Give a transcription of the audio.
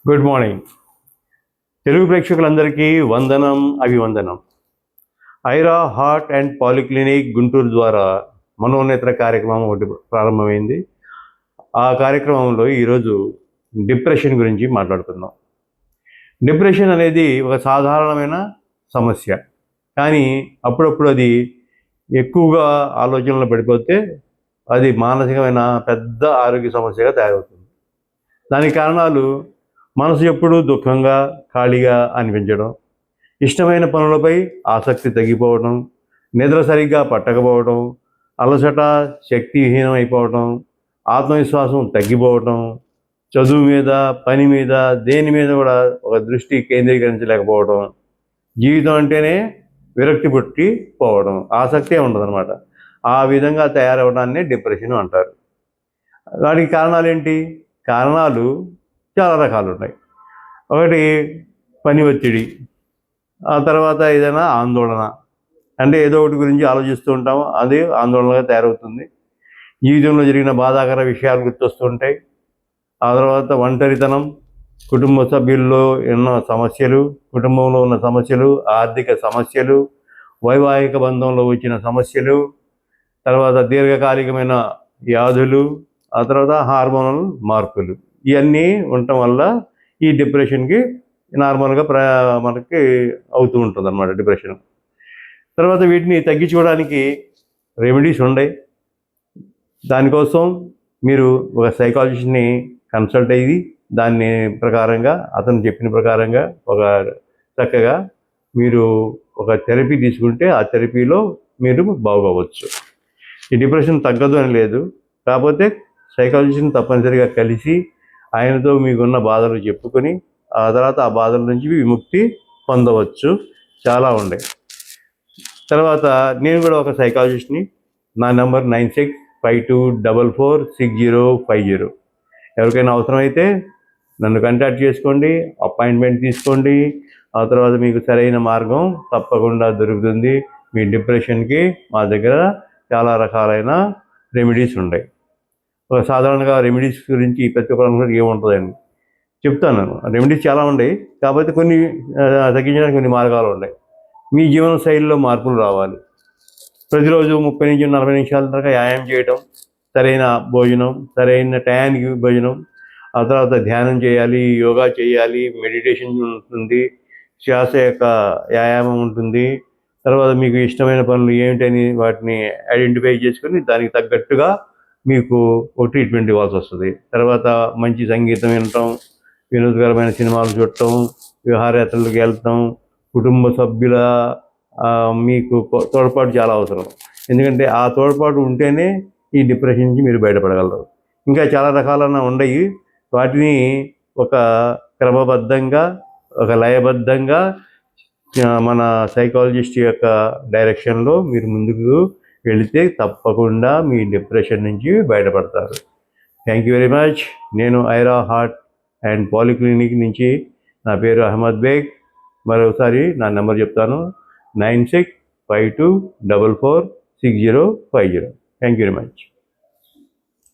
Good morning. Telugu ప్రేక్షకులందరికీ వందనం, అభివందనం. Aira heart and polyclinic Guntur ద్వారా మనోనేత్ర కార్యక్రమం ఒకటి ప్రారంభమైంది. ఆ కార్యక్రమంలో ఈరోజు డిప్రెషన్ గురించి మాట్లాడుకుందాం. డిప్రెషన్ అనేది ఒక సాధారణమైన సమస్య, కానీ అప్పుడప్పుడు అది ఎక్కువగా ఆలోచనలు పడిపోతే అది మానసికమైన పెద్ద ఆరోగ్య సమస్యగా తయారవుతుంది. దానికి కారణాలు మనసు ఎప్పుడూ దుఃఖంగా, ఖాళీగా అనిపించడం, ఇష్టమైన పనులపై ఆసక్తి తగ్గిపోవడం, నిద్ర సరిగ్గా పట్టకపోవడం, అలసట, శక్తిహీనం అయిపోవడం, ఆత్మవిశ్వాసం తగ్గిపోవడం, చదువు మీద, పని మీద, దేని మీద కూడా ఒక దృష్టి కేంద్రీకరించలేకపోవడం, జీవితం అంటేనే విరక్తి పుట్టి పోవడం, ఆసక్తే ఉండదన్నమాట. ఆ విధంగా తయారవడాన్ని డిప్రెషన్ అంటారు. దానికి కారణాలు ఏంటి? కారణాలు చాలా రకాలు ఉన్నాయి. ఒకటి పని ఒత్తిడి, ఆ తర్వాత ఏదైనా ఆందోళన, అంటే ఏదో ఒకటి గురించి ఆలోచిస్తూ ఉంటాము, అది ఆందోళనగా తయారవుతుంది. జీవితంలో జరిగిన బాధాకర విషయాలు గుర్తొస్తుంటాయి. ఆ తర్వాత ఒంటరితనం, కుటుంబ సభ్యుల్లో ఉన్న సమస్యలు, కుటుంబంలో ఉన్న సమస్యలు, ఆర్థిక సమస్యలు, వైవాహిక బంధంలో వచ్చిన సమస్యలు, తర్వాత దీర్ఘకాలికమైన వ్యాధులు, ఆ తర్వాత హార్మోనల్ మార్పులు, ఇవన్నీ ఉండటం వల్ల ఈ డిప్రెషన్కి నార్మల్గా మనకి అవుతూ ఉంటుంది అన్నమాట డిప్రెషన్. తర్వాత వీటిని తగ్గించుకోవడానికి రెమెడీస్ ఉన్నాయి. దానికోసం మీరు ఒక సైకాలజిస్ట్ని కన్సల్ట్ అయ్యి దాన్ని ప్రకారంగా, అతను చెప్పిన ప్రకారంగా ఒక చక్కగా మీరు ఒక థెరపీ తీసుకుంటే ఆ థెరపీలో మీరు బాగోవచ్చు. ఈ డిప్రెషన్ తగ్గదు అని లేదు, కాకపోతే సైకాలజిస్ట్ని తప్పనిసరిగా కలిసి ఆయనతో మీకున్న బాధలు చెప్పుకొని ఆ తర్వాత ఆ బాధల నుంచి విముక్తి పొందవచ్చు. చాలా ఉన్నాయి. తర్వాత నేను కూడా ఒక సైకాలజిస్ట్ని. నా నెంబర్ 9652446050. ఎవరికైనా అవసరమైతే నన్ను కాంటాక్ట్ చేసుకోండి, అపాయింట్మెంట్ తీసుకోండి. ఆ తర్వాత మీకు సరైన మార్గం తప్పకుండా దొరుకుతుంది. మీ డిప్రెషన్కి మా దగ్గర చాలా రకాలైన రెమెడీస్ ఉన్నాయి. ఒక సాధారణంగా రెమెడీస్ గురించి ప్రతి ఒక్కరు ఏముంటుందండి చెప్తాను. రెమెడీస్ చాలా ఉన్నాయి, కాకపోతే కొన్ని తగ్గించడానికి కొన్ని మార్గాలు ఉన్నాయి. మీ జీవన శైలిలో మార్పులు రావాలి. ప్రతిరోజు 30 నుంచి 40 నిమిషాల దాకా వ్యాయామం చేయటం, సరైన భోజనం, సరైన టయానికి భోజనం, ఆ తర్వాత ధ్యానం చేయాలి, యోగా చేయాలి, మెడిటేషన్ ఉంటుంది, శ్వాస యొక్క వ్యాయామం ఉంటుంది. తర్వాత మీకు ఇష్టమైన పనులు ఏమిటని వాటిని ఐడెంటిఫై చేసుకొని దానికి తగ్గట్టుగా మీకు ఒక ట్రీట్మెంట్ ఇవ్వాల్సి వస్తుంది. తర్వాత మంచి సంగీతం వినటం, వినోదకరమైన సినిమాలు చూడటం, విహారయాత్రలకు వెళ్తాం, కుటుంబ సభ్యుల మీకు తోడ్పాటు చాలా అవసరం. ఎందుకంటే ఆ తోడ్పాటు ఉంటేనే ఈ డిప్రెషన్ నుంచి మీరు బయటపడగలరు. ఇంకా చాలా రకాలైన ఉన్నాయి. వాటిని ఒక క్రమబద్ధంగా, ఒక లయబద్ధంగా మన సైకాలజిస్ట్ యొక్క డైరెక్షన్లో మీరు ముందుకు వెళితే తప్పకుండా మీ డిప్రెషన్ నుంచి బయటపడతారు. Thank you very much. నేను ఐరా హార్ట్ అండ్ పాలిక్లినిక్ నుంచి. నా పేరు అహ్మద్ బేగ్. మరోసారి నా నెంబర్ చెప్తాను, 9652446050. Thank you very much.